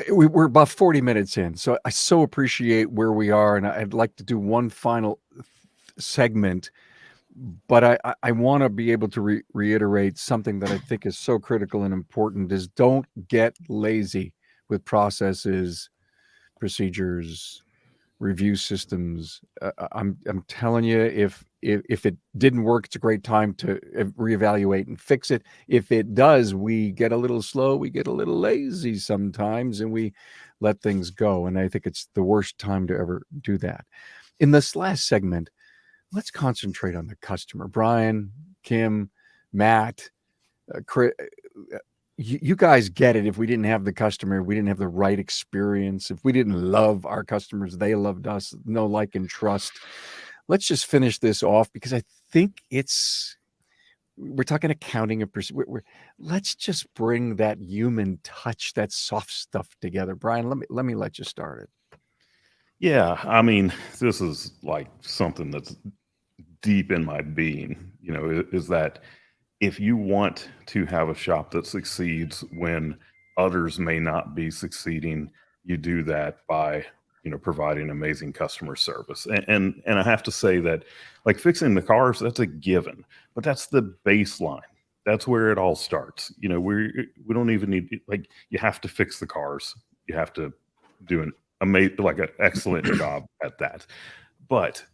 we're about 40 minutes in. So I so appreciate where we are. And I'd like to do one final segment, but I want to be able to reiterate something that I think is so critical and important is don't get lazy with processes, procedures, review systems. I'm telling you, if it didn't work, it's a great time to reevaluate and fix it. If it does, we get a little slow, we get a little lazy sometimes, and we let things go. And I think it's the worst time to ever do that. In this last segment, let's concentrate on the customer. Brian, Kim, Matt, Chris, you guys get it. If we didn't have the customer, we didn't have the right experience. If we didn't love our customers, they loved us. No like and trust. Let's just finish this off, because I think we're talking accounting and let's just bring that human touch, that soft stuff together. Brian, let me let you start it. Yeah, I mean, this is like something that's deep in my being, is that if you want to have a shop that succeeds when others may not be succeeding, you do that by, providing amazing customer service. And I have to say that, like, fixing the cars, that's a given, but that's the baseline. That's where it all starts. We don't even need, like, you have to fix the cars. You have to do an excellent job at that. But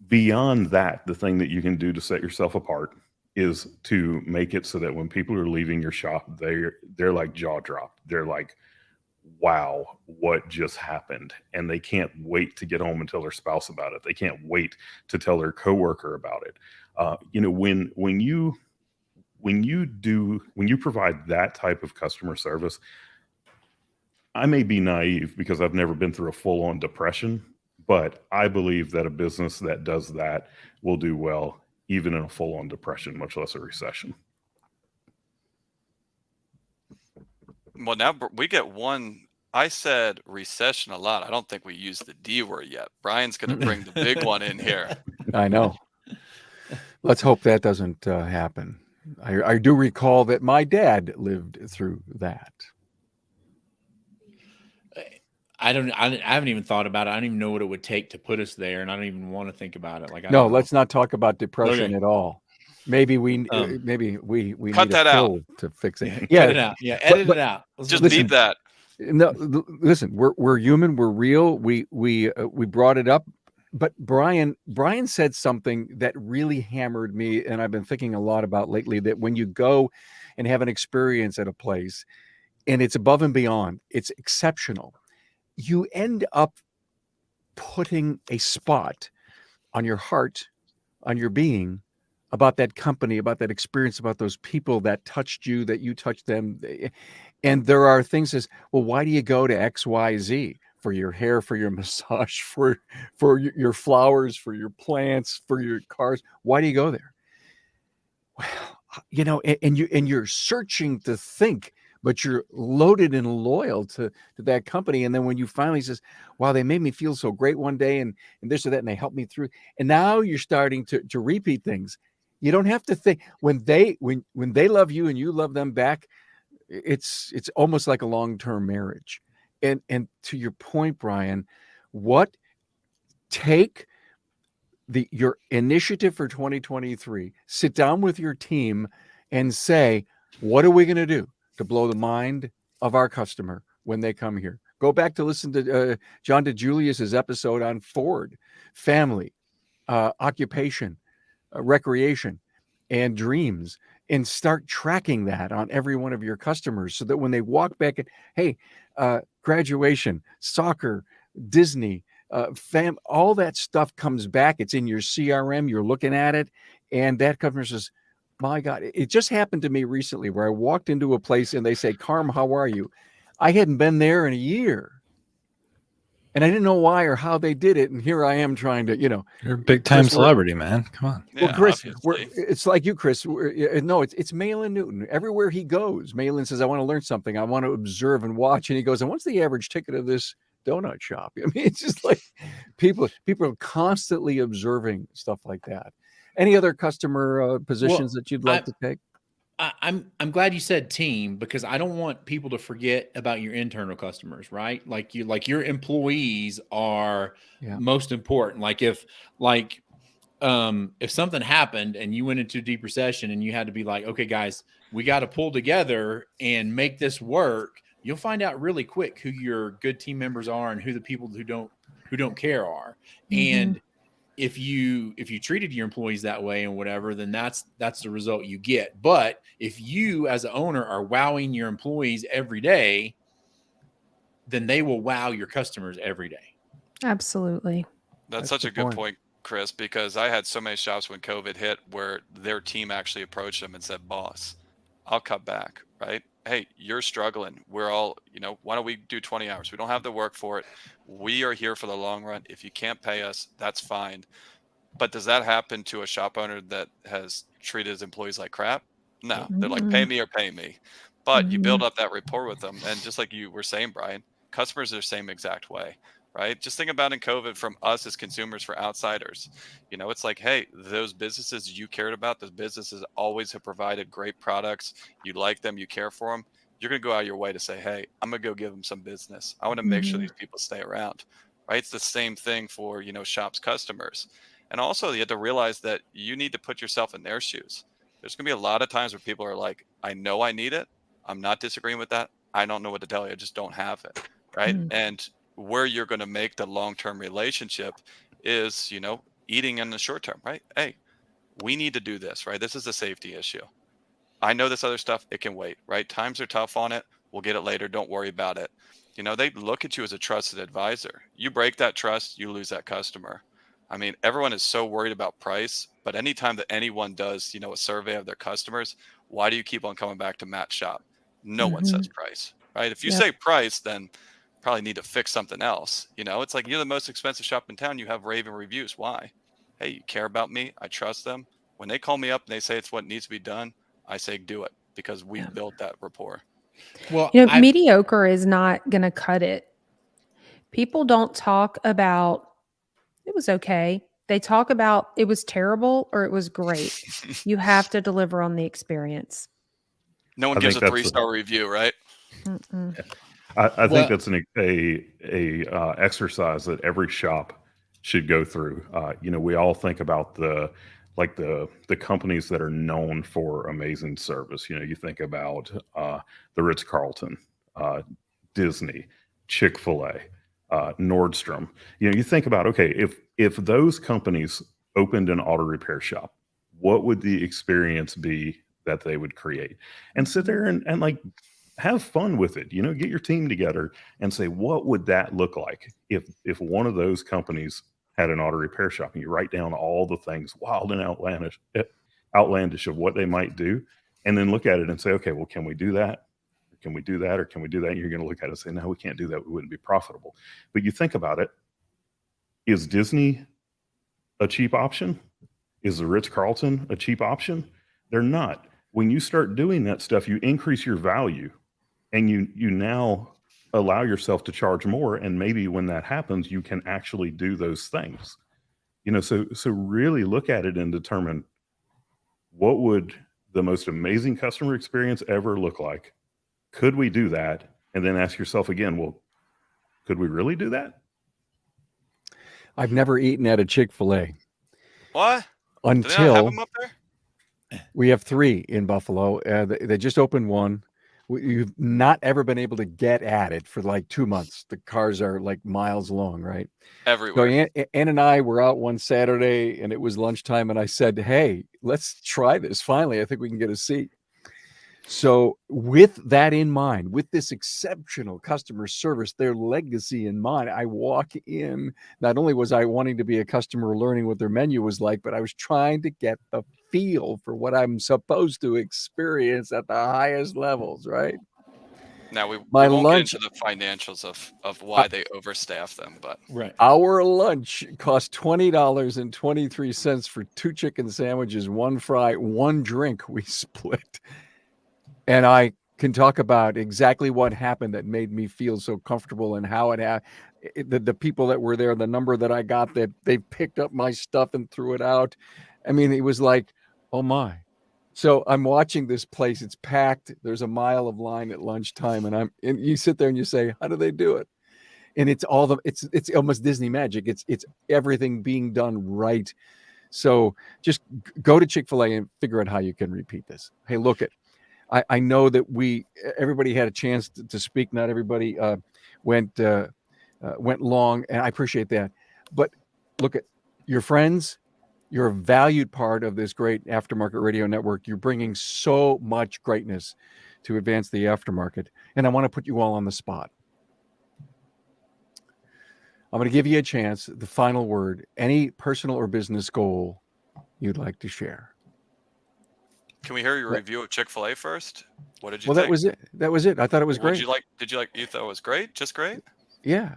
beyond that, the thing that you can do to set yourself apart is to make it so that when people are leaving your shop, they're like jaw dropped. They're like, wow, what just happened? And they can't wait to get home and tell their spouse about it. They can't wait to tell their coworker about it. When you provide that type of customer service, I may be naive because I've never been through a full-on depression, but I believe that a business that does that will do well, even in a full-on depression, much less a recession. Well, now we get one. I said recession a lot. I don't think we used the D word yet. Brian's going to bring the big one in here. I know. Let's hope that doesn't happen. I do recall that my dad lived through that. I haven't even thought about it. I don't even know what it would take to put us there, and I don't even want to think about it. No, let's not talk about depression at all. Maybe we cut need that out to fix it. Yeah, edit it out. Yeah, edit it out. Just beat that. No, listen, we're human, we're real. We brought it up, but Brian said something that really hammered me, and I've been thinking a lot about lately. That when you go and have an experience at a place, and it's above and beyond, it's exceptional, you end up putting a spot on your heart, on your being, about that company, about that experience, about those people that touched you, that you touched them. And there are things as, well, why do you go to XYZ? For your hair, for your massage, for your flowers, for your plants, for your cars? Why do you go there? Well, and you're searching to think, but you're loaded and loyal to that company. And then when you finally says, wow, they made me feel so great one day and this or that, and they helped me through. And now you're starting to repeat things. You don't have to think when they love you and you love them back. It's almost like a long-term marriage. And to your point, Brian, take your initiative for 2023, sit down with your team and say, what are we going to do to blow the mind of our customer when they come here? Go back to listen to John DeJulius's episode on Ford, family, occupation, recreation, and dreams, and start tracking that on every one of your customers so that when they walk back at, hey, graduation, soccer, Disney, all that stuff comes back. It's in your CRM. You're looking at it, and that customer says, my God, it just happened to me recently where I walked into a place and they say, Carm, how are you? I hadn't been there in a year. And I didn't know why or how they did it. And here I am trying to, You're a big time Chris, celebrity, man. Come on. Yeah, well, Chris, obviously. it's like you, Chris. No, it's Malin Newton. Everywhere he goes, Malin says, "I want to learn something. I want to observe and watch." And he goes, "And what's the average ticket of this donut shop?" I mean, it's just like people are constantly observing stuff like that. Any other customer positions that you'd like to take? I'm glad you said team, because I don't want people to forget about your internal customers, right? Like your employees are most important. Like if something happened and you went into a deep recession and you had to be like, okay, guys, we got to pull together and make this work. You'll find out really quick who your good team members are and who the people who don't care are. Mm-hmm. And if you treated your employees that way and whatever, then that's the result you get. But if you as an owner are wowing your employees every day, then they will wow your customers every day. Absolutely. That's such a good point, Chris, because I had so many shops when COVID hit where their team actually approached them and said, "Boss, I'll cut back, right? Hey, you're struggling. We're all, why don't we do 20 hours? We don't have the work for it. We are here for the long run. If you can't pay us, that's fine." But does that happen to a shop owner that has treated his employees like crap? No, they're like, pay me or pay me. But you build up that rapport with them. And just like you were saying, Brian, customers are the same exact way, right? Just think about in COVID from us as consumers for outsiders. It's like, hey, those businesses you cared about, those businesses always have provided great products. You like them, you care for them. You're going to go out of your way to say, hey, I'm going to go give them some business. I want to make sure these people stay around, right? It's the same thing for, shops customers. And also you have to realize that you need to put yourself in their shoes. There's going to be a lot of times where people are like, I know I need it. I'm not disagreeing with that. I don't know what to tell you. I just don't have it, right? And where you're going to make the long-term relationship is, eating in the short term, right? Hey, we need to do this, right? This is a safety issue. I know this other stuff, it can wait, right? Times are tough on it. We'll get it later. Don't worry about it. They look at you as a trusted advisor. You break that trust, you lose that customer. I mean, everyone is so worried about price, but anytime that anyone does, a survey of their customers, why do you keep on coming back to Matt's shop? No one says price, right? If you say price, then probably need to fix something else. It's like, you're the most expensive shop in town. You have raving reviews. Why? Hey, you care about me. I trust them. When they call me up and they say it's what needs to be done, I say, do it, because we built that rapport. Well, mediocre is not going to cut it. People don't talk about it was okay. They talk about it was terrible or it was great. You have to deliver on the experience. No one gives a 3-star review, right? I think that's an exercise that every shop should go through. We all think about the companies that are known for amazing service. You think about the Ritz-Carlton, Disney, Chick-fil-A, Nordstrom. You think about, okay, if those companies opened an auto repair shop, what would the experience be that they would create? And sit there and like have fun with it. Get your team together and say, what would that look like if one of those companies had an auto repair shop? And you write down all the things wild and outlandish of what they might do, and then look at it and say, okay, well, can we do that? Can we do that? Or can we do that? And you're going to look at it and say, no, we can't do that. We wouldn't be profitable. But you think about it. Is Disney a cheap option? Is the Ritz-Carlton a cheap option? They're not. When you start doing that stuff, you increase your value, and you now allow yourself to charge more. And maybe when that happens, you can actually do those things. So really look at it and determine, what would the most amazing customer experience ever look like? Could we do that? And then ask yourself again, well, could we really do that? I've never eaten at a Chick-fil-A. What? Until do they not have them up there? We have 3 in Buffalo. They just opened one. You've not ever been able to get at it for like 2 months. The cars are like miles long, right? Everywhere. So Ann and I were out one Saturday, and it was lunchtime, and I said, hey, let's try this. Finally, I think we can get a seat. So with that in mind, with this exceptional customer service, their legacy in mind, I walk in. Not only was I wanting to be a customer, learning what their menu was like, but I was trying to get the feel for what I'm supposed to experience at the highest levels, right? Now we My won't lunch- get into the financials of why they overstaff them, but Right. Our lunch cost $20.23 for 2 chicken sandwiches, 1 fry, 1 drink we split. And I can talk about exactly what happened that made me feel so comfortable and how it happened. The people that were there, the number that I got, that they picked up my stuff and threw it out. I mean, it was like, oh my. So I'm watching this place. It's packed. There's a mile of line at lunchtime, and you sit there and you say, how do they do it? And it's almost Disney magic. It's everything being done right. So just go to Chick-fil-A and figure out how you can repeat this. Hey, look it. I know that everybody had a chance to speak. Not everybody went long, and I appreciate that. But look at your friends. You're a valued part of this great Aftermarket Radio Network. You're bringing so much greatness to Advance the Aftermarket, and I want to put you all on the spot. I'm going to give you a chance, the final word, any personal or business goal you'd like to share. can we hear your review of Chick-fil-A first? What did you Well, think? that was it. I thought it was great. You thought it was great? Just great? Yeah,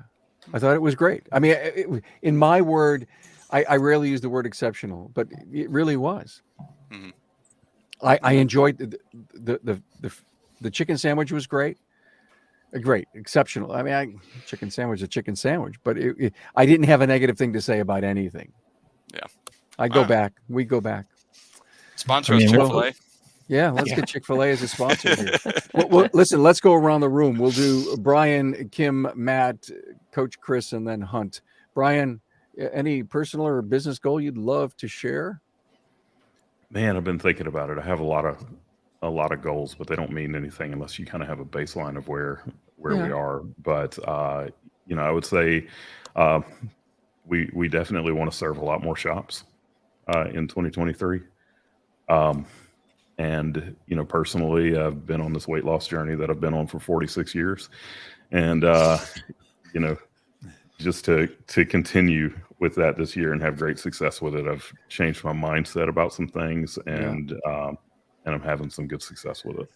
I thought it was great. I mean, in my word, I rarely use the word exceptional, but it really was. Mhm. I enjoyed the chicken sandwich was great. Great, exceptional. I mean, chicken sandwich is a chicken sandwich, but I didn't have a negative thing to say about anything. Yeah. I go All right. back. We go back. Sponsor I us, mean, Chick-fil-A. Yeah, let's get Chick-fil-A as a sponsor here. Well, listen, let's go around the room. We'll do Brian, Kim, Matt, Coach Chris, and then Hunt. Brian, any personal or business goal you'd love to share? Man, I've been thinking about it. I have a lot of goals, but they don't mean anything unless you kind of have a baseline of where we are. But I would say we definitely want to serve a lot more shops in 2023. And personally, I've been on this weight loss journey that I've been on for 46 years, and just to continue with that this year and have great success with it. I've changed my mindset about some things, and I'm having some good success with it.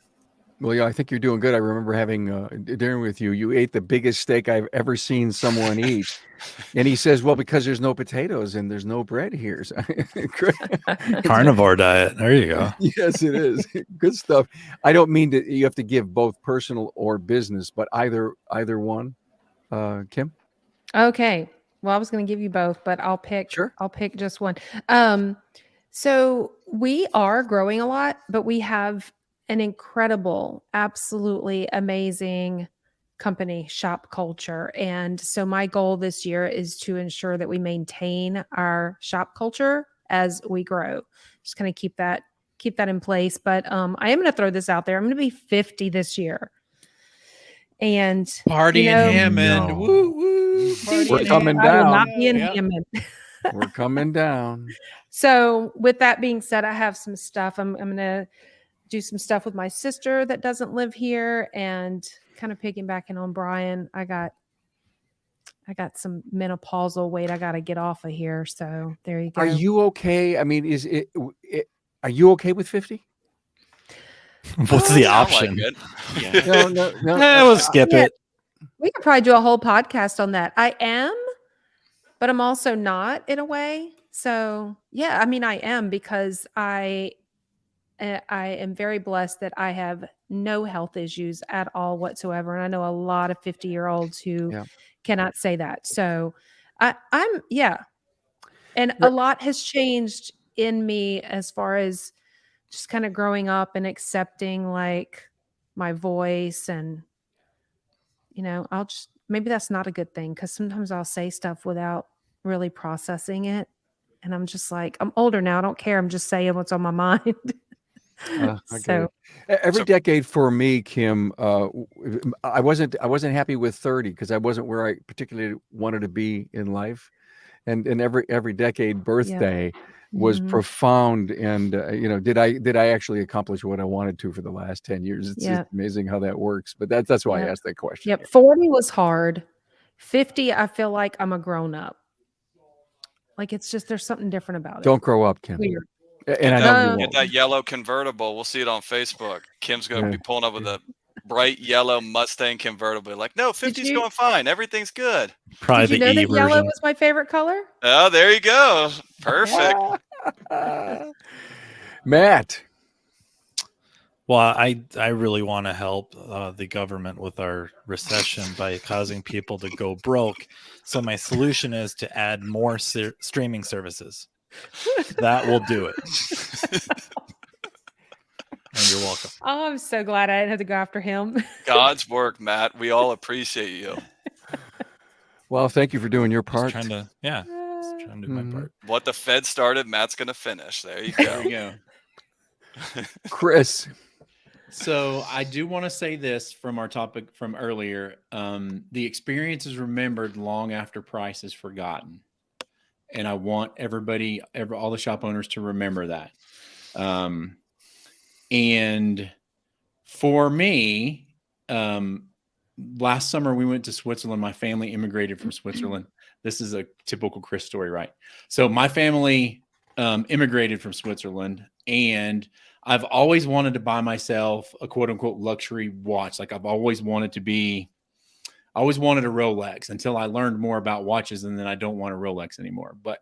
Well, yeah, I think you're doing good. I remember having dinner with you. You ate the biggest steak I've ever seen someone eat. And he says, well, because there's no potatoes and there's no bread here. So, Carnivore diet. There you go. Yes, it is. Good stuff. I don't mean that you have to give both personal or business, but either one. Kim? Okay. Well, I was going to give you both, but I'll pick just one. So we are growing a lot, but we have an incredible, absolutely amazing company shop culture. And so my goal this year is to ensure that we maintain our shop culture as we grow. Just kind of keep that in place. But I am going to throw this out there. I'm going to be 50 this year. And Party in Hammond. No. Woo woo. Party We're in coming Hammond. I will down. not be in Yeah. Hammond. We're coming down. So with that being said, I have some stuff. I'm going to do some stuff with my sister that doesn't live here, and kind of piggybacking on Brian. I got some menopausal weight I got to get off of here. So there you go. Are you okay? I mean, are you okay with 50? What's Sound the like option? it. Yeah. No. We'll skip Yeah. it. We could probably do a whole podcast on that. I am, but I'm also not in a way. So yeah, I mean, I am, because I am very blessed that I have no health issues at all whatsoever. And I know a lot of 50-year-olds who cannot say that. So I'm. And a lot has changed in me as far as just kind of growing up and accepting like my voice, and maybe that's not a good thing, because sometimes I'll say stuff without really processing it. And I'm just like, I'm older now. I don't care. I'm just saying what's on my mind. I get it. Every decade for me, Kim, I wasn't happy with 30 because I wasn't where I particularly wanted to be in life. And every decade birthday was profound. And did I actually accomplish what I wanted to for the last 10 years? It's just amazing how that works. But that's why I asked that question. Yep. 40 was hard. 50, I feel like I'm a grown up. Like, it's just, there's something different about it. Don't grow up, Kim. Weird. And I know you Get won't. that yellow convertible. We'll see it on Facebook. Kim's going to be pulling up with a bright yellow Mustang convertible. Like, no, 50's you- going fine. Everything's good. Probably Did you know the E that yellow version. was my favorite color? Oh, there you go. Perfect. Matt. Well, I really want to help the government with our recession by causing people to go broke. So my solution is to add more streaming services. That will do it. And you're welcome. Oh, I'm so glad I didn't have to go after him. God's work, Matt. We all appreciate you. Well, thank you for doing your Just part. trying to do my part. What the Fed started, Matt's going to finish. There you There go. you go. Chris. So I do want to say this from our topic from earlier. The experience is remembered long after price is forgotten. And I want all the shop owners to remember that. And for me, last summer we went to Switzerland. My family immigrated from Switzerland. This is a typical Chris story, right? So my family immigrated from Switzerland, and I've always wanted to buy myself a quote unquote luxury watch. Like I always wanted a Rolex until I learned more about watches, and then I don't want a Rolex anymore. But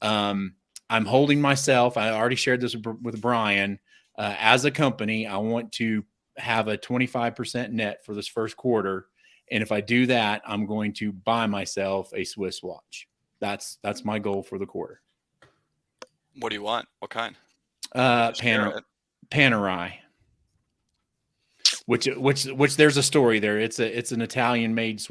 I'm holding myself. I already shared this with Brian. As a company, I want to have a 25% net for this first quarter. And if I do that, I'm going to buy myself a Swiss watch. That's my goal for the quarter. What do you want? What kind? Panerai. Which there's a story there. It's an Italian made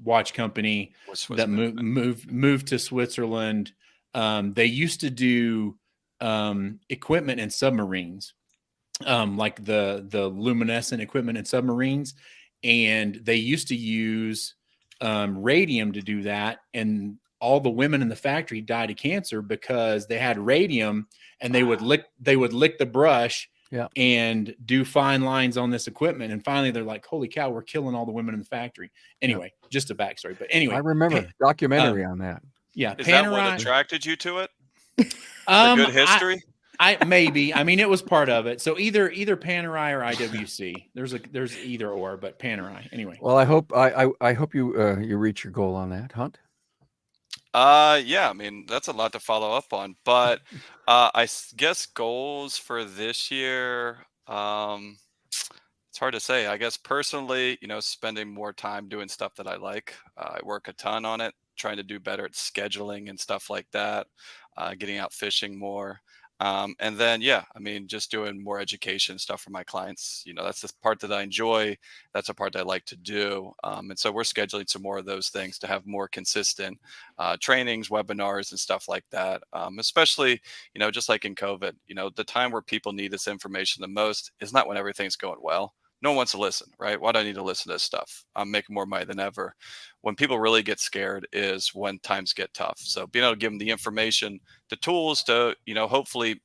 watch company that moved to Switzerland. They used to do equipment in submarines, like the luminescent equipment in submarines, and they used to use radium to do that. And all the women in the factory died of cancer because they had radium, and they would lick the brush. Yeah. And do fine lines on this equipment. And finally, they're like, holy cow, we're killing all the women in the factory. Anyway, just a backstory. But anyway. I remember documentary on that. Yeah. Is that what attracted you to it? Good history? Maybe. I mean, it was part of it. So either Panerai or IWC. There's either or, but Panerai. Anyway. Well, I hope you reach your goal on that, Hunt. Yeah, I mean, that's a lot to follow up on, but I guess goals for this year, it's hard to say. I guess personally, spending more time doing stuff that I like. I work a ton on it, trying to do better at scheduling and stuff like that, getting out fishing more. And then, yeah, I mean, just doing more education stuff for my clients. That's the part that I enjoy. That's a part that I like to do. And so we're scheduling some more of those things to have more consistent trainings, webinars, and stuff like that. Especially, just like in COVID, the time where people need this information the most is not when everything's going well. No one wants to listen, right? Why do I need to listen to this stuff? I'm making more money than ever. When people really get scared is when times get tough. So being able to give them the information, the tools to, hopefully,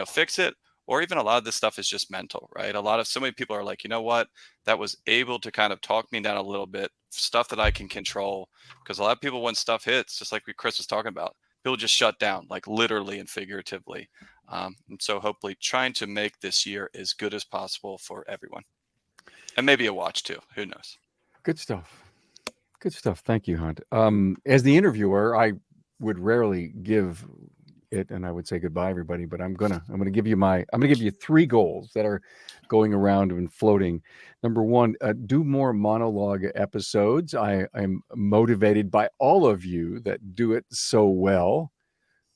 fix it, or even a lot of this stuff is just mental, right? So many people are like, you know what? That was able to kind of talk me down a little bit, stuff that I can control. Because a lot of people, when stuff hits, just like Chris was talking about, people just shut down, like literally and figuratively. And so hopefully trying to make this year as good as possible for everyone. And maybe a watch too. Who knows? Good stuff. Thank you, Hunt. As the interviewer, I would rarely give it, and I would say goodbye, everybody. But I'm gonna give you 3 goals that are going around and floating. Number 1, do more monologue episodes. I am motivated by all of you that do it so well,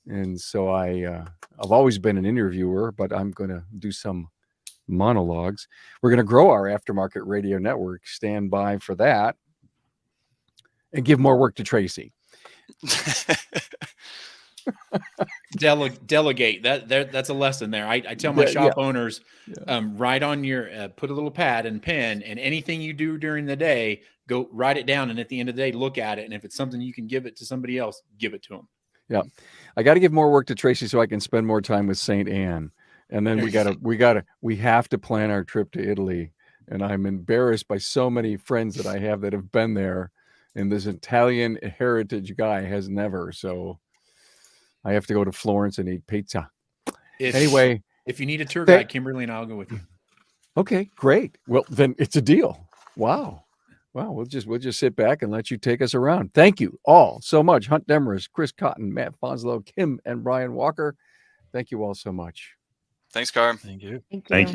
and so I've always been an interviewer, but I'm gonna do some monologues. We're going to grow our Aftermarket Radio Network. Stand by for that. And give more work to Tracy. Delegate. That's a lesson there. I tell my shop owners, write on your put a little pad and pen, and anything you do during the day, go write it down, and at the end of the day, look at it, and if it's something you can give it to somebody else, give it to them. Yeah. I got to give more work to Tracy so I can spend more time with St. Anne. And then we have to plan our trip to Italy. And I'm embarrassed by so many friends that I have that have been there. And this Italian heritage guy has never. So I have to go to Florence and eat pizza. If you need a tour guide, Kimberly and I'll go with you. Okay, great. Well, then it's a deal. Wow. We'll just sit back and let you take us around. Thank you all so much. Hunt Demarest, Chris Cotton, Matt Fanslow, Kim and Brian Walker. Thank you all so much. Thanks, Carm. Thank you. Thank you. Thank you.